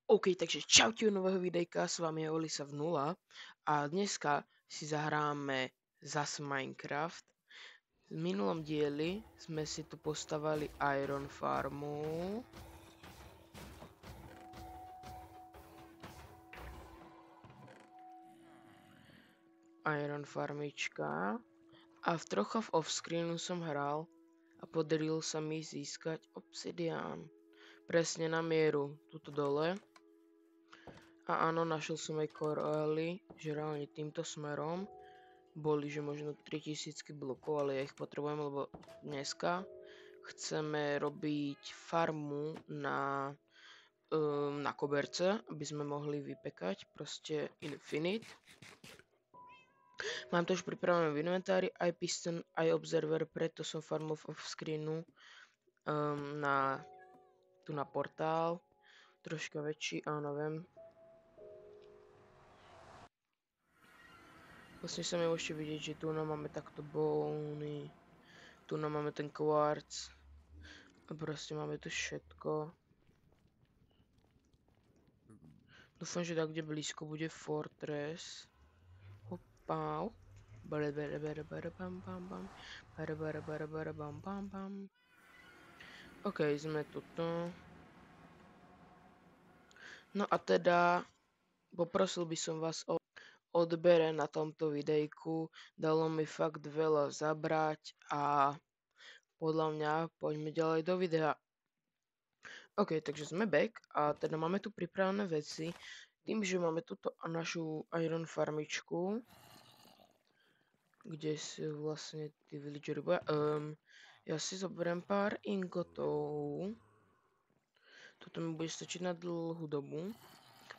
OK, takže čaute u nového videjka, s vami je Olisa v nula a dneska si zahráme zas Minecraft. V minulom dieli sme si tu postavali Iron Farmu. Iron Farmička. A trocha v offscreenu som hral a podarilo sa mi získať obsidián. Presne na mieru, tuto dole. A áno, našiel som aj korály, že reálne týmto smerom. Boli, že možno 3000 blokov, ale ja ich potrebujem, lebo dneska chceme robiť farmu na koberce, aby sme mohli vypekať proste Infinite. Mám to už pripravené v inventári, aj piston, aj observer, preto som farmol v screenu tu na portál. Troška väčší, áno, viem. Vlastne sa mi môžete vidieť, že tu máme takto bóny, tu máme ten kvarc a proste máme tu všetko. Dúfam, že tak, kde blízko bude Fortress. Hopau. Bare bare bare bare bam bam bam. Bare bare bare bare bam bam bam. OK, sme tuto. No a teda poprosil by som vás o odbere na tomto videjku. Dalo mi fakt veľa zabrať a podľa mňa poďme ďalej do videa. OK, takže sme back a teda máme tu pripravené veci. Tým, že máme túto našu Iron farmičku, kde si vlastne tí villageri boja. Ja si zoberiem pár ingotov. Toto mi bude stačiť na dlhú dobu.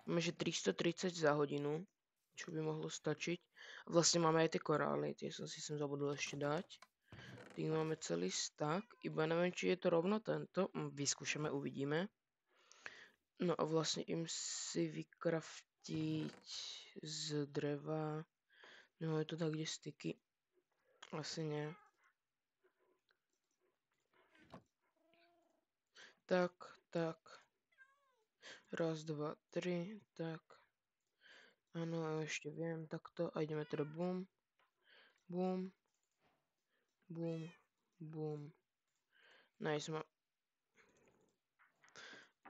Máme, že 330 za hodinu, čo by mohlo stačiť. Vlastne máme aj tie korály, tie som si sem zabudol ešte dať. Tým máme celý stack, iba neviem, či je to rovno tento. Vyskúšame, uvidíme. No a vlastne im si vykraftiť z dreva. No je to tak, kde styky. Asi nie. Tak. Raz, dva, tri, tak. Áno, ešte viem, takto. A ideme teda bum. Bum. Bum. Bum. Nice.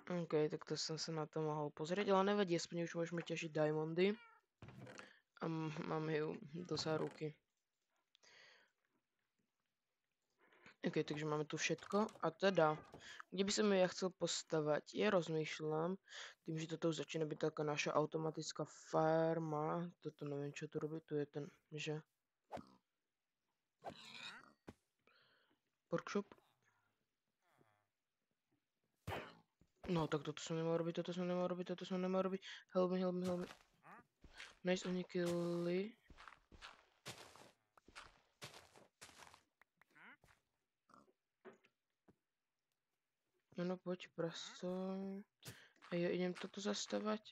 OK, tak to som sa na to mohol pozrieť, ale nevadí, aspoň už môžeme ťažiť diamondy. A máme ju do záruky. OK, takže máme tu všetko. A teda, kde by som ja chcel postavať? Ja rozmýšľam, tým, že toto už začína byť taká naša automatická farma. Toto neviem, čo tu robí. Tu je ten, že... Workshop. No, tak toto som nemal robiť, toto som nemal robiť. Help me. Nice, oni killi. No, poď, prasto. A ja idem toto zastavať.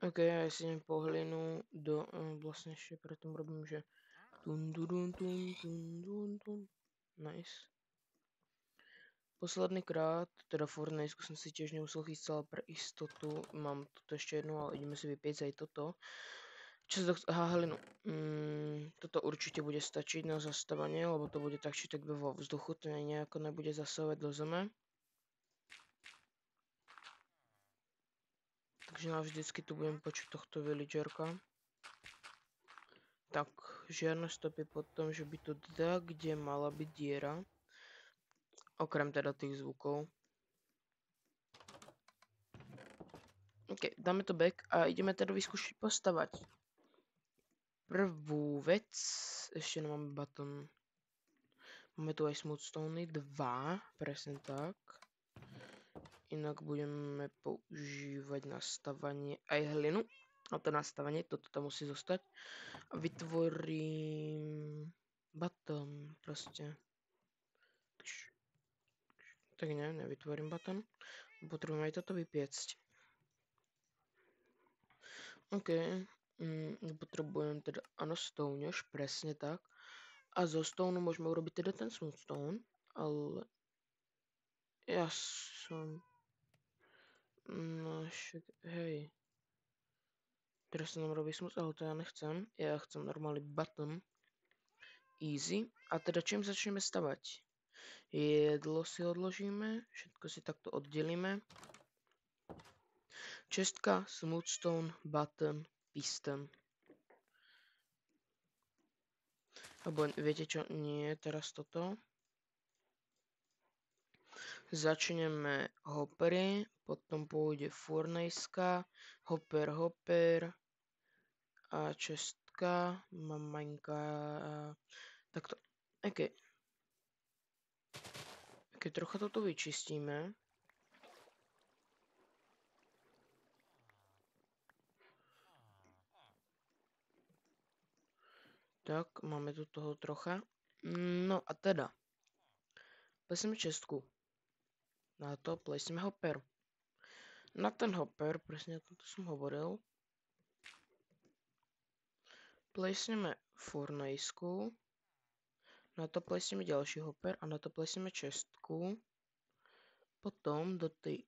OK, ja si idem po hlinu do... vlastne ešte preto robím, že... Nice. Posledný krát, teda Fortnite som si tiež nemusel chystať, ale pre istotu mám toto ešte jednu, ale ideme si vypiecť aj toto. Čo sa to... Aha, hlinu. Toto určite bude stačiť na zastavanie, lebo to bude tak či tak vo vzduchu, to nejako nebude zasávať do zeme. Takže navždycky tu budem počuť tohto villagerka. Tak, žiadne stopy po tom, že by to teda, kde mala byť diera. Okrem teda tých zvukov. OK, dáme to back a ideme teda vyskúšať postavať. Prvú vec, ešte nemáme button. Máme tu aj smoothstone 2, presne tak. Inak budeme používať nastavanie aj hlinu. A to nastavenie, toto tam musí zostať. A vytvorím button, proste. Tak nevytvorím button. Potrebujem aj toto vypiecť. OK. Potrebujem teda, áno, stone už, presne tak. A zo stone môžeme urobiť teda ten smoothstone, ale Ja som... No však, hej. Teraz sa nám robí smooth, ale to ja nechcem. Ja chcem normálny button. Easy. A teda čím začneme stavať? Jedlo si odložíme, všetko si takto oddelíme. Čestka, smoothstone, button, piston. Alebo viete čo? Nie, teraz toto. Začneme hoppery, potom pôjde furnejska, hopper a čestka, mamaňka, takto. Keď trocha toto vyčistíme, tak máme tu toho trocha. No a teda, plesneme čestku. Na to plesneme hopper. Na ten hopper, presne o tomto som hovoril, plesneme furnejsku. Na to plesneme ďalší hopper a na to plesneme čestku. Potom do tej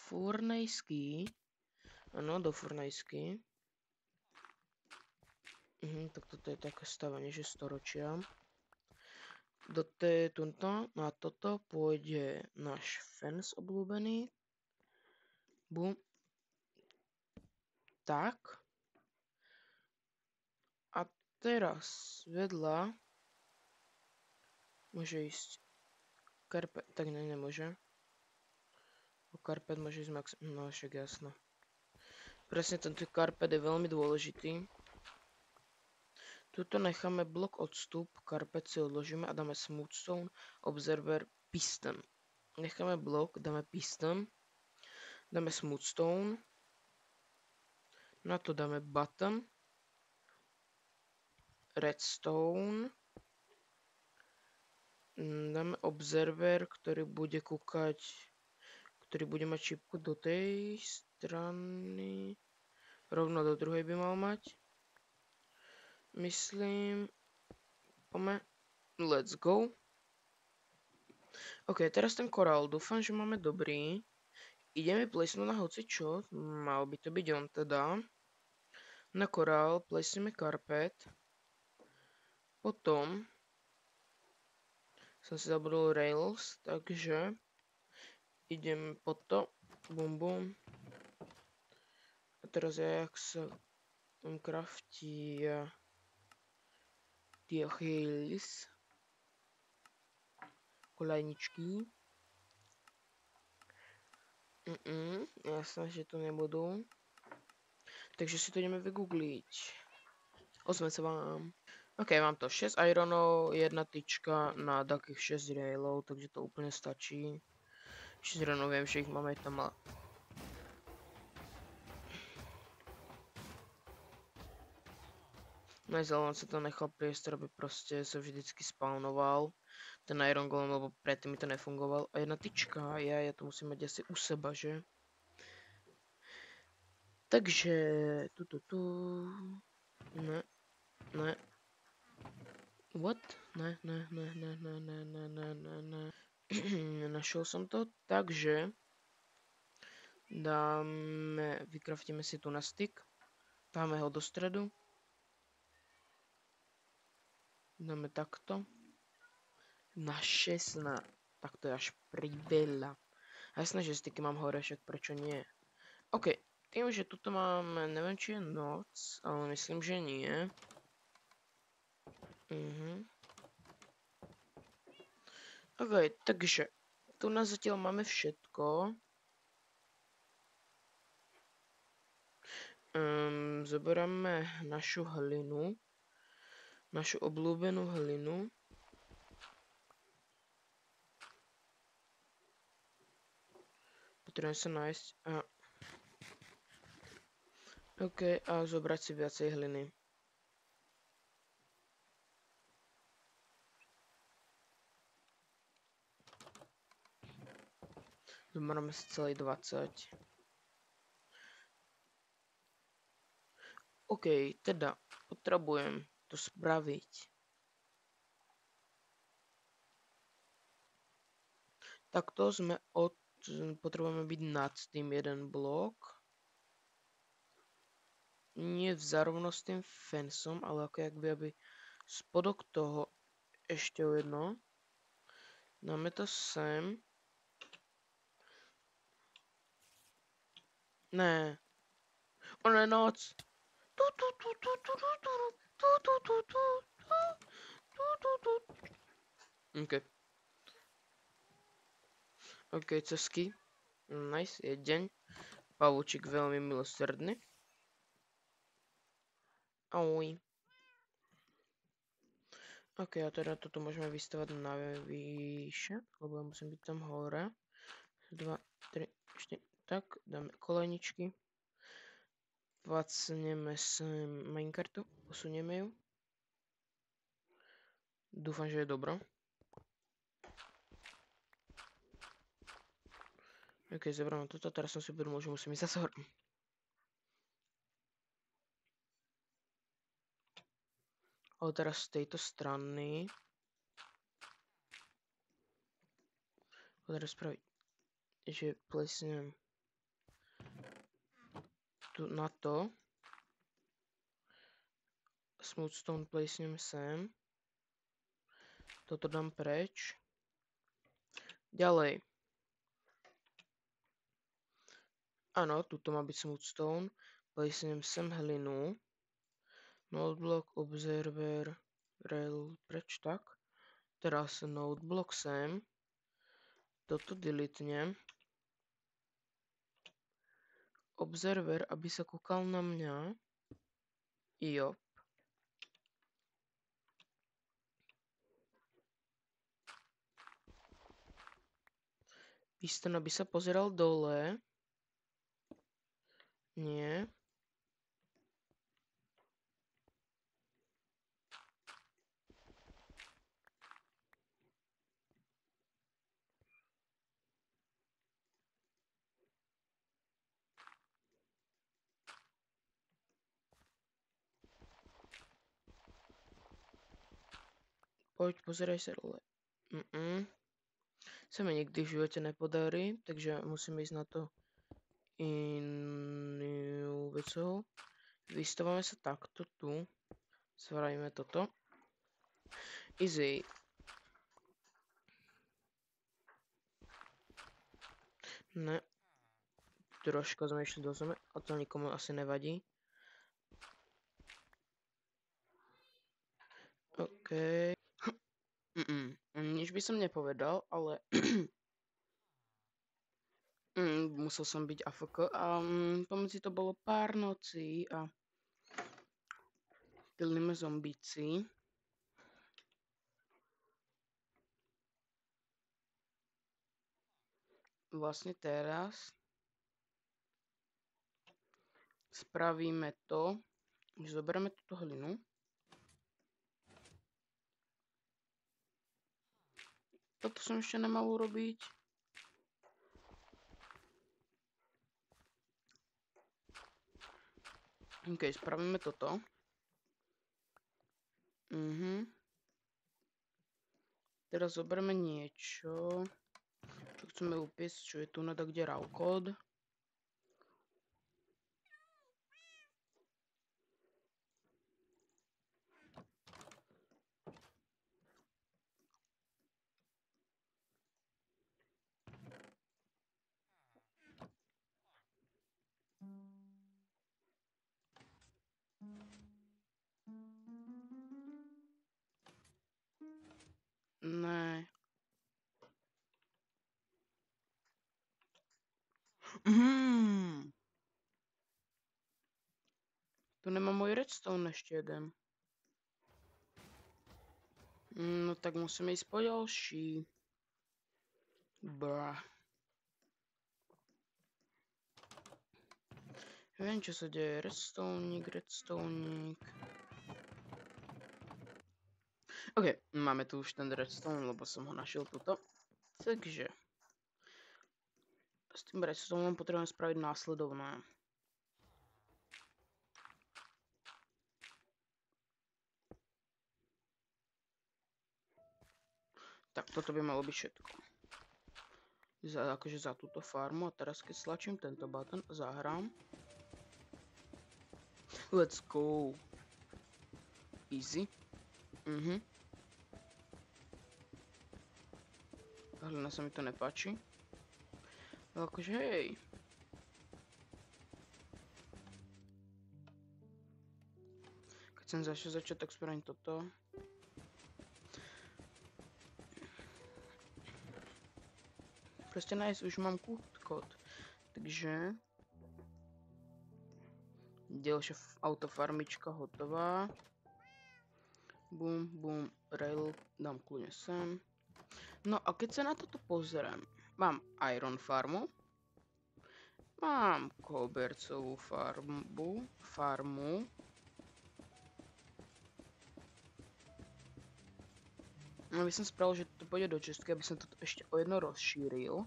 furnejsky, áno, do furnejsky. Tak toto je také stavenie, že storočia. Do tunto, na toto pôjde náš fence obľúbený. Bum. Tak. A teraz vedľa môže ísť karpet, tak nemôže. Karpet môže ísť max, no však jasno. Presne tento karpet je veľmi dôležitý. Tuto necháme blok odstup, karpet si odložíme a dáme smoothstone, observer, piston. Necháme blok, dáme piston, dáme smoothstone, na to dáme button, redstone, dáme observer, ktorý bude kúkať, ktorý bude mať čipku do tej strany, rovno do druhej by mal mať. Myslím, poďme, let's go. Ok, teraz ten korál, dúfam, že máme dobrý. Ideme plesnúť na hocičo, mal by to byť on teda. Na korál plesneme karpet. Potom som si zabudol rails, takže idem po to. Bum bum. A teraz jak sa craftia tie hills. Kolejničky. Jasné, že to nebudú. Takže si to ideme vygoogliť. Ozvem sa vám. Ok, mám to 6 ironov, jedna tyčka na takých 6 railov, takže to úplne stačí. 6 ironov, viem, že ich máme tam mal. Najzľa sa to nechal priestor, aby proste sa vždycky spawnoval ten iron golem, lebo predtým mi to nefungoval. A jedna tyčka, ja to musím mať asi u seba, že? Takže... Ne. What? Ne. Nenašiel som to, takže... Vykraftíme si tu na stick. Dáme ho do stredu. Dáme takto. Na 16. Tak to je až priveľa. Jasné, že sticky mám hore, však prečo nie? Ok, tým, že tuto máme, neviem, či je noc, ale myslím, že nie. Ok, takže tu na zatiaľ máme všetko. Zoberieme našu hlinu. Našu obľúbenú hlinu. Potrebujem sa nájsť. Ok, a zobrať si viacej hliny. Zoberieme si celý 20. Ok, teda potrebujem to spraviť Takto potrebujeme byť nad tým jeden blok. Nie zarovno s tým fensom, ale ako aby spodok toho ešte o jedno. Dáme to sem. Ne. Ona je noc. OK. OK, cesky. Nice, je deň. Pavúčik veľmi milosrdný. Ahoj. OK, a teda toto môžeme vystavať na výše, lebo ja musím byť tam hore. 2, 3, 4, tak, dáme kolejničky. Vacneme sem minecartu, posunieme ju. Dúfam, že je dobro. OK, zobrám toto, teraz som si uvedomil, že musím ísť zase hore. Ale teraz z tejto strany. Teraz spraviť, že plesnem tu na to. Smoothstone plesnem sem. Toto dám preč. Ďalej. Áno, tuto má byť smoothstone. Plesnem sem hlinu. Nodeblock, observer, rail, preč tak. Teraz nodeblock sem. Toto deletnem. Observer, aby sa kúkal na mňa. Jo. Piston, aby sa pozeral dole. Nie. Poď, pozeraj sa dole. Sa mi nikdy v živote nepodarí, takže musím ísť na to inú vecou. Vystavíme sa takto tu. Spravíme toto. Easy. Ne. Troška sme išli do zeme, a to nikomu asi nevadí. OK. Nič by som nepovedal, ale musel som byť AFK a pomedzi to bolo pár nocí a pilíme zombíci. Vlastne teraz spravíme to, že zoberieme túto hlinu. Toto som ešte nemal urobiť. OK, spravíme toto. Teraz zoberieme niečo, čo chceme upiesť, čo je tu na kde raw code. Ne. Tu nemám môj redstone ešte jeden. No tak musíme ísť po ďalší. Bra. Neviem, čo sa deje. Redstoneík. OK, máme tu už ten redstone, lebo som ho našiel tuto. Takže s tým redstoneom potrebujem spraviť následovné. Tak, toto by malo byť všetko. akože za túto farmu. A teraz keď stlačím tento button, zahrám. Let's go. Easy. Hlina sa mi to nepáči. Ale akože hej. Keď som začať, tak spravím toto. Proste nice, už mám kód. Takže... Ďalšia autofarmička hotová. Bum, bum, rail dám kľudne sem. No a keď sa na toto pozriem, mám iron farmu, mám kobercovú farmu, aby som spravil, že to pôjde do čistky, aby som to ešte o jedno rozšíril.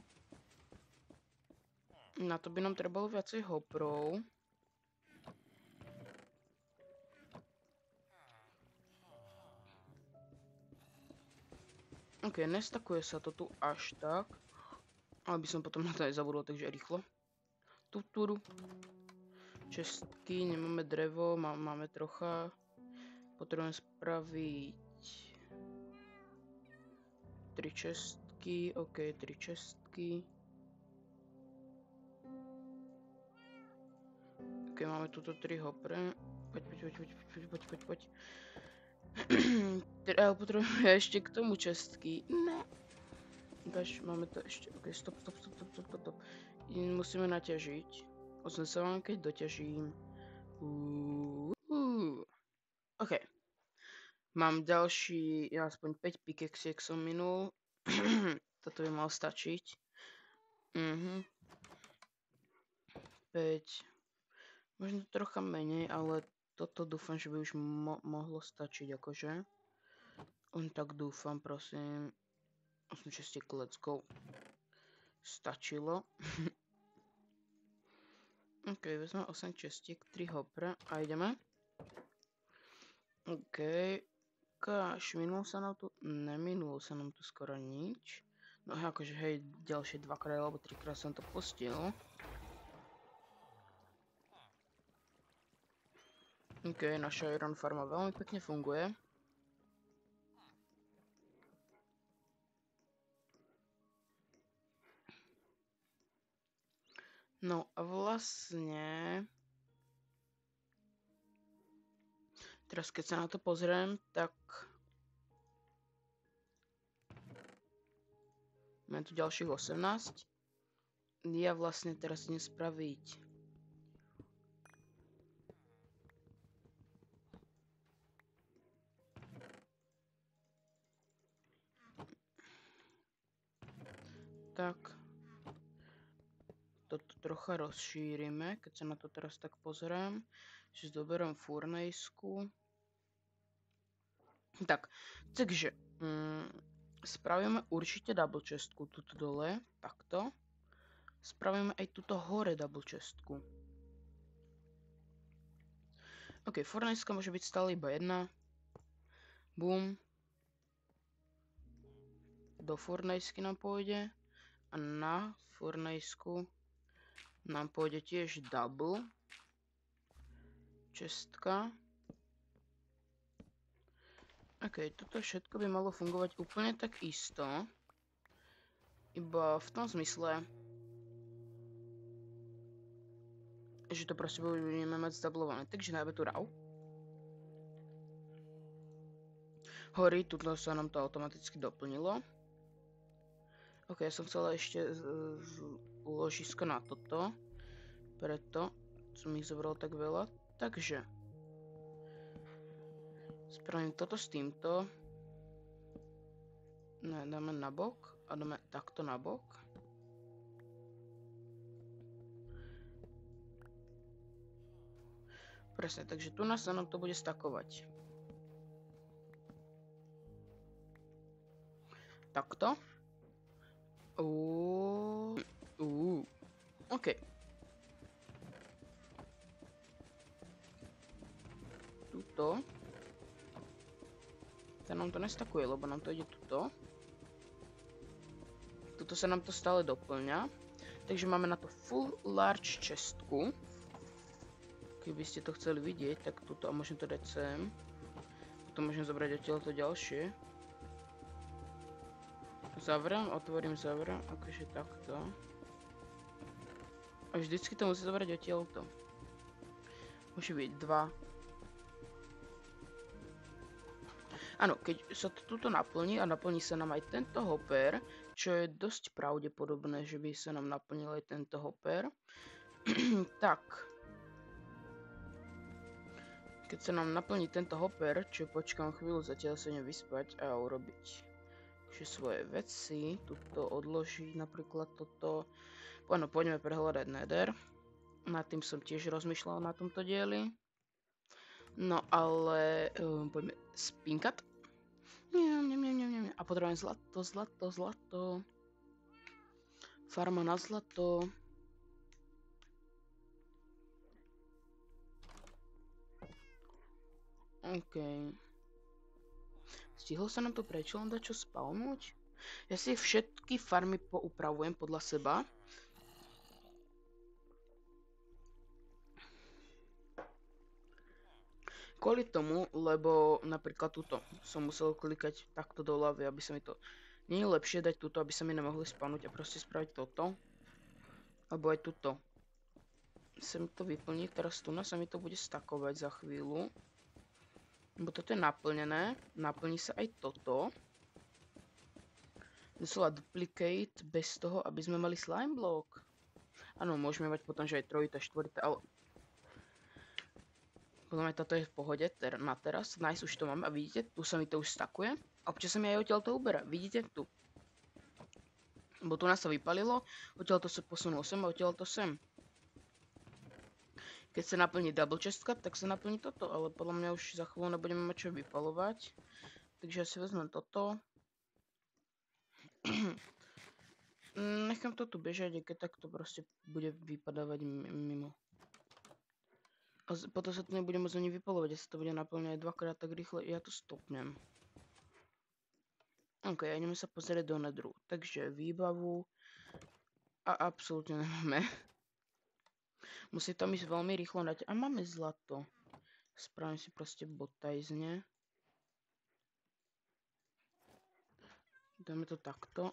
Na to by nám trebalo viacej hoprov. OK, nestakuje sa to tu až tak. Ale by som potom na to aj zabudol, takže rýchlo. Tuturu. Čestky, nemáme drevo, máme trocha. Potrebujem spraviť 3 čestky, OK, 3 čestky. OK, máme tuto 3 hopre. Poď. Potrebujeme ešte k tomu čestky. Ne. Máme to ešte. OK, stop. Musíme naťažiť. Osem sa vám, keď doťažím. OK. Mám ďalší, aspoň 5 pickaxiek som minul. Toto by mal stačiť. 5. Možno trocha menej, ale toto dúfam, že by už mohlo stačiť, akože. Len tak dúfam, prosím. 8 čestiek, let's go. Stačilo. OK, vezmem 8 čestiek, 3 hopre a ideme. OK. Káš, minulo sa nám tu? Neminulo sa nám tu skoro nič. No akože hej, ďalšie 2-krát alebo 3-krát som to pustil. OK, naša iron farma veľmi pekne funguje. No a vlastne... Teraz keď sa na to pozriem, tak... Mám tu ďalších 18. Ja vlastne teraz idem spraviť... Tak... Toto trocha rozšírime, keď sa na to teraz tak pozriem. Že zoberiem furnejsku. Tak, takže... Spravíme určite double chestku tuto dole, takto. Spravíme aj tuto hore double chestku. OK, furnejska môže byť stále iba jedna. Boom. Do furnejsky nám pôjde. A na furnejsku nám pôjde tiež double chestka. OK, toto všetko by malo fungovať úplne tak isto. Iba v tom zmysle, že to proste budeme mať zdoubleované. Takže dáme tu raw. Hory, tuto sa nám to automaticky doplnilo. OK, ja som chcela ešte ložisko na toto. Preto som ich zobral tak veľa. Takže spravím toto s týmto. Ne, dáme na bok a dáme takto na bok. Presne, takže tu sa nám to bude stakovať. Takto. OK. Tuto. To nám to nestakuje, lebo nám to ide tuto. Tuto toto sa nám to stále doplňa. Takže máme na to full large chestku. Keby ste to chceli vidieť, tak tuto a môžem to dať sem. Potom môžem zobrať odtiaľ to ďalšie. Zavrám, otvorím, zavrám, akože takto. A vždycky to musí zobrať odtiaľto. Môže byť 2. Áno, keď sa to tuto naplní a naplní sa nám aj tento hopper, čo je dosť pravdepodobné, že by sa nám naplnil aj tento hopper, tak. Keď sa nám naplní tento hopper, čo počkám chvíľu, zatiaľ sa idem vyspať a urobiť svoje veci, tuto odložiť napríklad toto. Áno, poďme prehľadať Nether. Nad tým som tiež rozmýšľal na tomto dieli. No ale poďme spinkať. A potrebujem zlato. Farma na zlato. OK. Stihol sa nám to prečo len dať čo spawnúť? Ja si všetky farmy poupravujem podľa seba. Kvôli tomu, lebo napríklad tuto som musel klikať takto doľave, aby sa mi to... Nie je lepšie dať tuto, aby sa mi nemohli spawnúť a proste spraviť toto. Alebo aj tuto. Sa mi to vyplní, teraz tu sa mi to bude stakovať za chvíľu. Lebo toto je naplnené, naplní sa aj toto. Doslova duplicate bez toho, aby sme mali slime block. Áno, môžeme mať potom, že aj 3, 4, ale... Potom aj toto je v pohode na teraz. Nice, už to mám a vidíte, tu sa mi to už stakuje. A občas sa mi aj odtiaľ to uberá, vidíte tu. Lebo tu nás sa vypalilo, odtiaľ to sa posunulo sem a odtiaľ to sem. Keď sa naplní double chestka, tak sa naplní toto, ale podľa mňa už za chvíľu nebudeme mať čo vypalovať. Takže ja si vezmem toto. Nechám to tu bežať, keď tak to proste bude vypadávať mimo. A potom sa to nebude môcť ani vypalovať, ja sa to bude naplňať 2-krát tak rýchle, ja to stopnem. OK, ideme sa pozrieť do Netheru. Takže výbavu a absolútne nemáme. Musí tam ísť veľmi rýchlo nať. A máme zlato. Spravím si proste botajzne. Dáme to takto.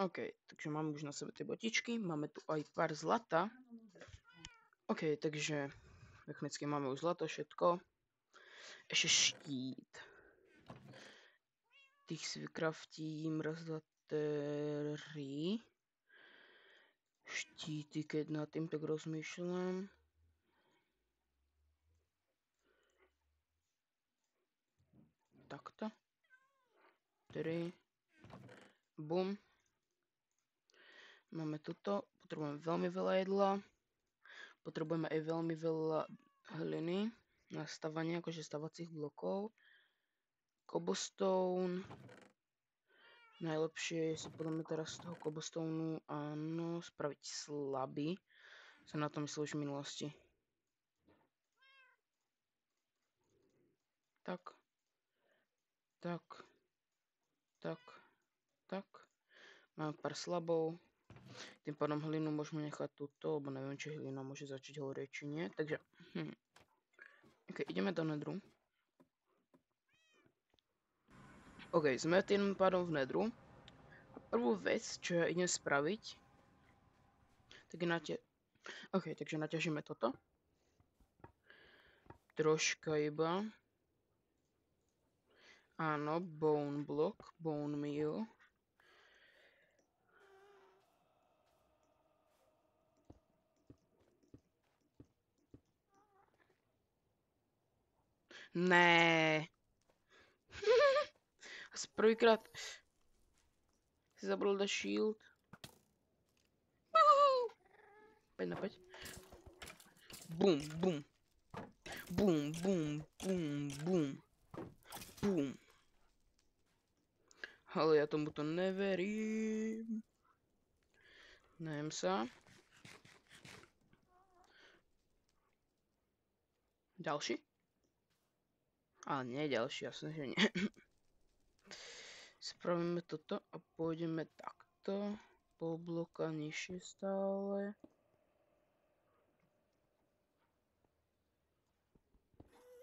OK, takže máme už na sebe tie botičky. Máme tu aj pár zlata. OK, takže technicky máme už zlato, všetko. Ešte štít. Tých si vykraftím. 1, 2, 3. Štíty, keď nad tým tak rozmýšľam. Takto. 3. Bum. Máme tuto. Potrebujeme veľmi veľa jedla. Potrebujeme aj veľmi veľa hliny na stavanie, akože stavacích blokov. Cobblestone. Najlepšie je si podľa mňa teraz z toho cobblestoneu, áno, spraviť slaby. Som na to myslel už v minulosti. Tak. Máme pár slabov. Tým pádom hlinu môžeme nechať túto, lebo neviem, či hlina môže začať horieť, či nie. Takže, OK, ideme do Netheru. OK, sme tým pádom v Netheru. A prvú vec, čo ja idem spraviť, tak je OK, takže naťažíme toto. Troška iba. Áno, bone block, bone meal. Né. Asi prvýkrát si zabral dať shield. Päť na 5. Bum, bum. Bum, bum, bum, bum. Bum. Ale ja tomuto neverím. Najem sa. Ďalší? Ale nie ďalší, jasne, že nie. Spravíme toto a pôjdeme takto. pol bloka nižšie stále.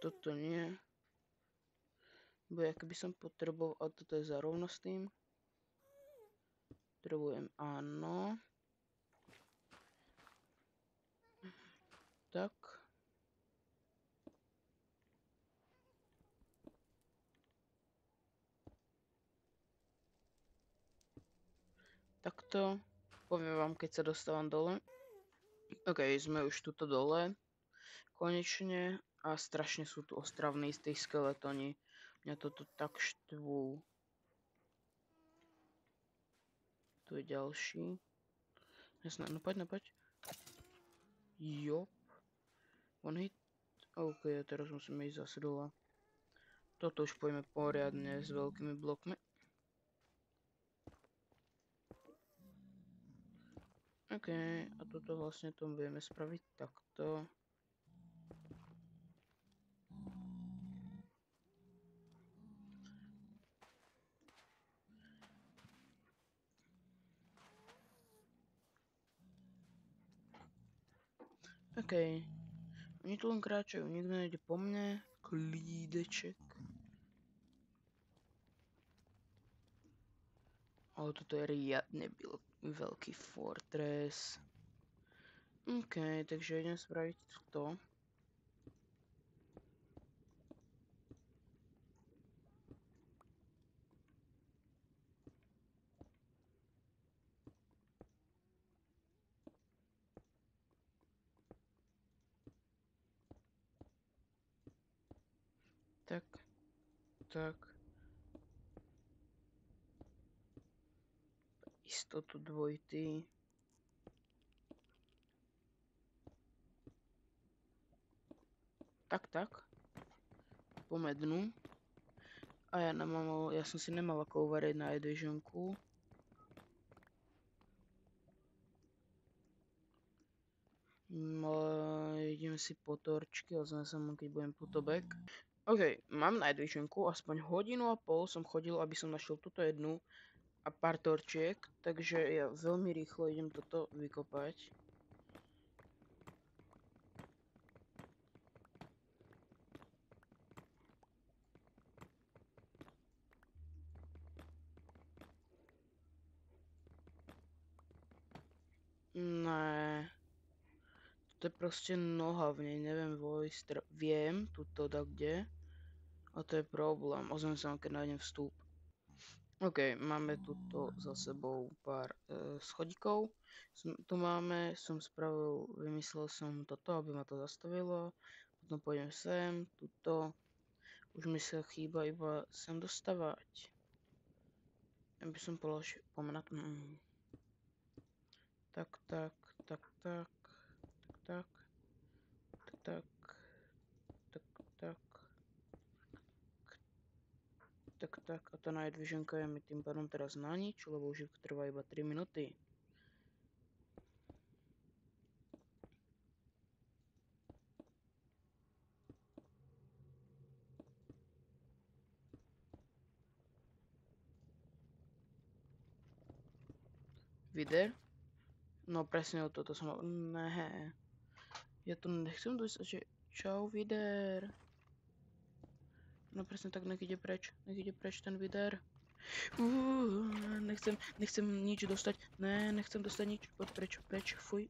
Toto nie. Bo akoby som potreboval, a toto je zarovno s tým. Potrebujem áno. Tak. Takto. Poviem vám, keď sa dostávam dole. OK, sme už tuto dole. Konečne. A strašne sú tu ostravní z tých skeletóni. Mňa toto tak štvú. Tu je ďalší. Jasné, no poď, no poď. Jop. One hit. OK, a teraz musíme ísť zase dole. Toto už pôjdeme poriadne s veľkými blokmi. OK, a toto vlastne to budeme spraviť takto. OK. Oni tu len kráčajú, nikto nejde po mne. Klídeček. Ale toto je riadne veľký fortress. OK, takže idem spraviť to. Tak. Tak. Istotu dvojitý. Tak. Pomednú. A ja som si nemal ako uvariť na jedvižonku. Idem si po torčky, ale zase keď budem putobek. OK, mám night visionku, aspoň hodinu a pol som chodil, aby som našiel túto jednu a pár torčiek, takže ja veľmi rýchlo idem toto vykopať. Ne. To je proste noha v nej, neviem vojsť, viem tuto da kde. A to je problém, ozvem sa, keď nájdem vstup. OK, máme tuto za sebou pár schodíkov. Tu máme, vymyslel som toto, aby ma to zastavilo. Potom pôjdem sem, tuto. Už mi sa chýba iba sem dostávať. Ja by som položil pomenat. Tak. A tá night visionka je mi tým pádom teraz na nič, lebo už trvá iba 3 minúty. Vider? No presne o toto som... Ne. Ja tu nechcem dojsť, že... Čau, Vider. No presne tak, nech ide preč ten Vider. Nechcem nič dostať. Ne, nechcem dostať nič. Poď preč, fuj.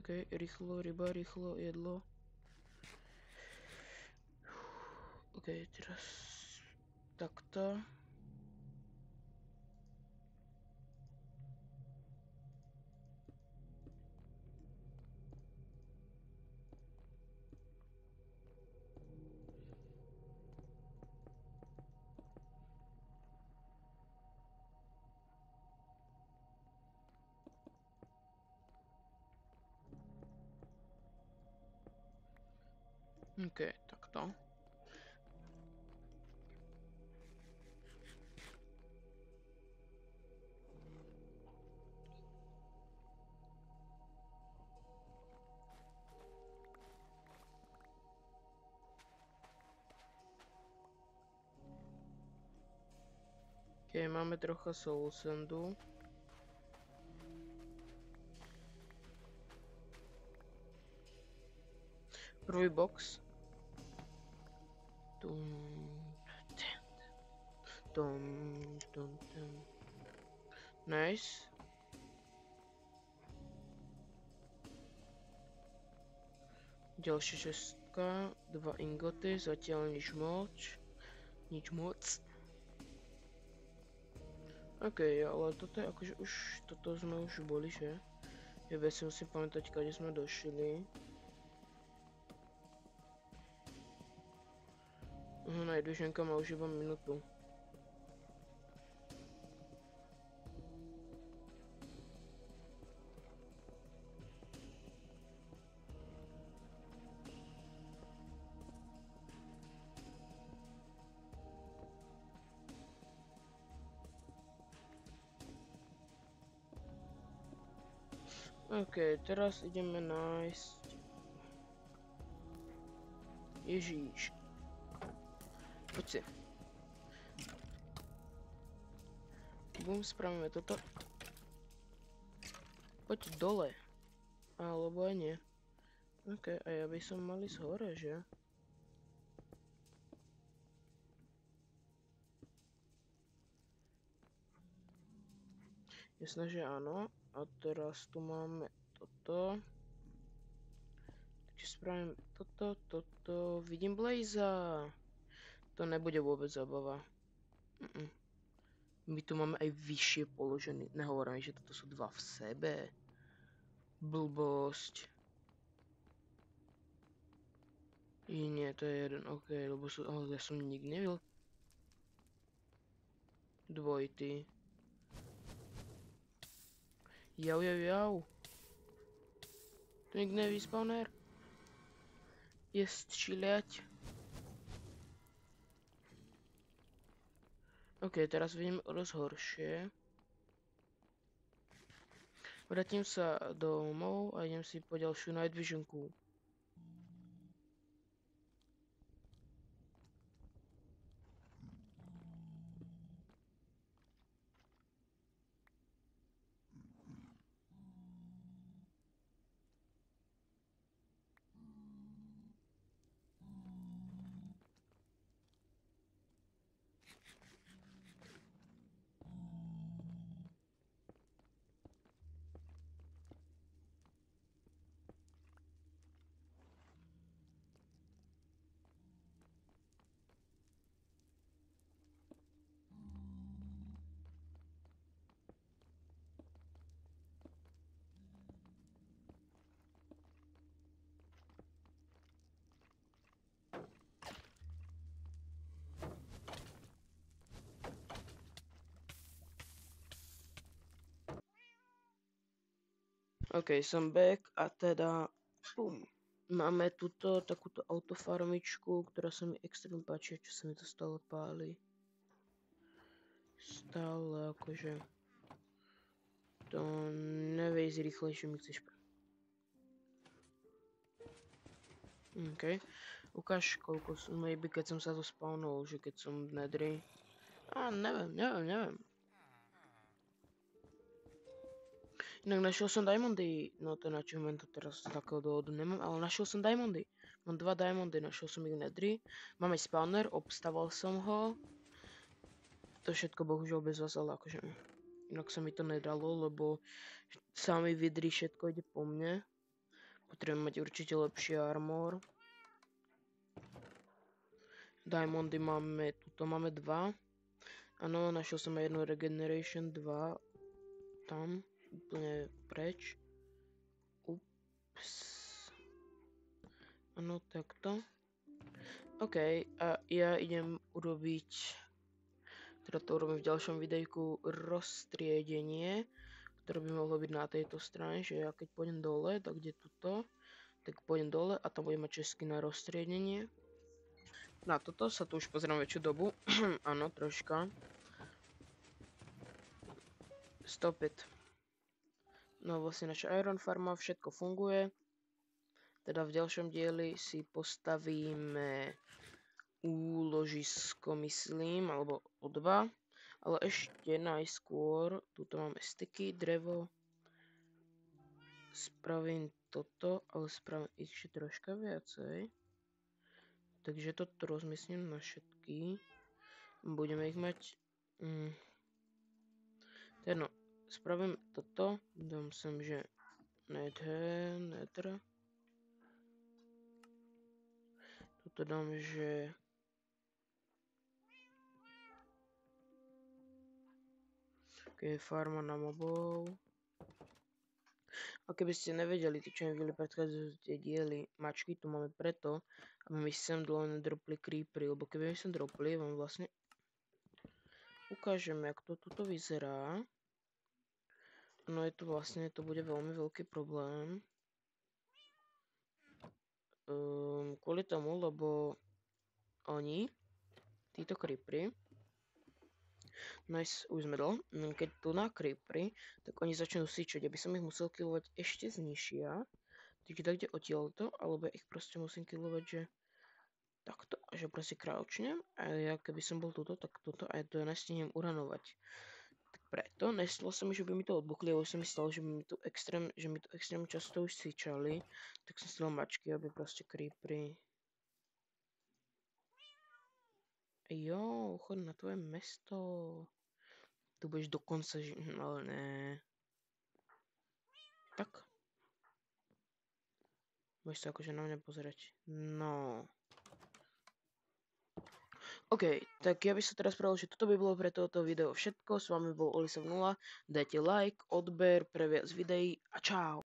OK, rýchlo, ryba, rýchlo, jedlo. OK, teraz... Takto. OK, takto. OK, máme trocha soul sandu. Prvý box. Nice. Ďalšia šestka, 2 ingoty, zatiaľ nič moc. Nič moc. OK, ale toto je akože už, toto sme už boli, že? Ja si musím pamätať, kde sme došli. Najdviženka má už iba minútu. OK, teraz ideme nájsť... Ježíš. Poď si. Bum, spravíme toto. Poď dole. Alebo aj nie. OK, a ja by som mal ísť hore, že? Jasné, že áno. A teraz tu máme toto. Takže spravím toto. Vidím Blaza. To nebude vôbec zabava. My tu máme aj vyššie položený. Nehovorím, že toto sú dva v sebe. Blbosť. Nie, to je jeden. OK, lebo sú... ja som nikdy nevidel. Dvojitý. Jau. Tu nikdy nevý spawner. Jest čiliať. OK, teraz vidím rozhoršie. Vrátim sa domov a idem si po ďalšiu night visionku. OK, som back a teda máme túto takúto autofarmičku, ktorá sa mi extrémne páči, čo sa mi to stále páli. Stále akože to nevie ísť rýchlejšie, mi chceš. OK, ukáž koľko som, maybe keď som sa to spawnul, že keď som v Nedry. Neviem. Inak našiel som diamondy, no ten achievement to teraz z takého dôvodu nemám, ale našiel som diamondy. Mám 2 diamondy, našiel som ich v Nedry. Mám aj spawner, obstaval som ho. To všetko bohužiaľ bez vás, ale akože inak sa mi to nedalo, lebo sami vidri všetko ide po mne. Potrebujem mať určite lepší armor. Diamondy máme, tuto máme 2. Áno, našiel som aj jednu regeneration 2. Tam. Úplne preč. Ups. Áno, takto. OK, a ja idem urobiť, teda to urobím v ďalšom videjku, roztriedenie, ktoré by mohlo byť na tejto strane, že ja keď pôjdem dole, tak kde tuto, tak pôjdem dole a tam budem mať česky na roztriedenie. Na toto sa tu už pozerám väčšiu dobu, áno, troška. Stop it. No vlastne naša iron farma, všetko funguje. Teda v ďalšom dieli si postavíme úložisko, myslím, alebo o 2. Ale ešte najskôr, tuto máme styky, drevo. Spravím toto, ale spravím ešte troška viacej. Takže toto rozmiestním na všetky. Budeme ich mať... no, spravím toto, dám sem, že nether. Toto dám, že... Ok, farma na mobov. A keby ste nevedeli, tí čo mi videli predchádzajúce diely, mačky tu máme preto, aby mi sem dole nedropli creepery, lebo keby mi sem dropli, vám vlastne ukážem, jak to tuto vyzerá. No je to vlastne, to bude veľmi veľký problém. Kvôli tomu, lebo oni, títo creepery, nice, už sme dole, keď tu na creepery, tak oni začnú syčať, aby som ich musel killovať ešte znižšia. Takže takde odtiaľto, alebo ja ich proste musím killovať, že takto, že proste crouchnem a ja keby som bol tuto, tak toto a ja to nestihnem uranovať. Tak preto nestalo sa mi, že by mi to odbuchli, ale sa mi stalo, že mi tu extrém často už syčali, tak som stal mačky, aby proste creepery. Jo, chod na tvoje mesto. Tu budeš dokonca, ale ne. Tak. Budeš sa akože na mňa pozerať. No. OK, tak ja by som teraz pravil, že toto by bolo pre toto video všetko. S vami bol Olisa0. Dajte like, odber pre viac videí a čau.